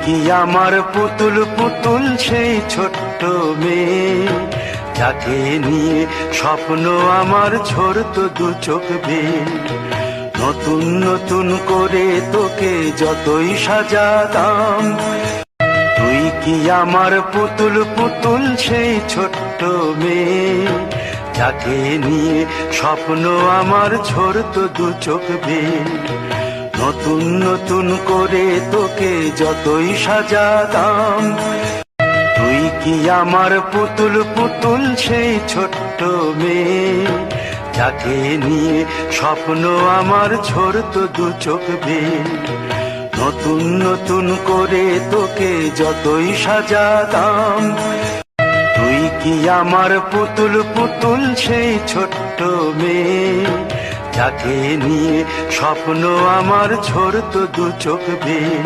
কি আমার পুতুল পুতুল সেই ছোট্ট মেয়ে, যাকে নিয়ে স্বপ্ন আমার ঝরতো দু চোখ বেয়ে। নতুন নতুন করে তোকে যতই সাজাতাম, তুই কি আমার পুতুল পুতুল সেই ছোট্ট মেয়ে, যাকে নিয়ে স্বপ্ন আমার ঝরতো দু চোখ বেয়ে। নতুন নতুন করে তোকে যতই সাজাতাম, তুই কি আমার পুতুল পুতুল সেই ছোট্ট মেয়ে, যাকে নিয়ে স্বপ্ন আমার ঝরতো দু চোখ বেয়ে। নতুন নতুন করে তোকে যতই সাজাতাম, তুই কি আমার পুতুল পুতুল সেই ছোট্ট মেয়ে, যাকে নিয়ে স্বপ্ন আমার ঝরতো দু চোখ বেয়ে।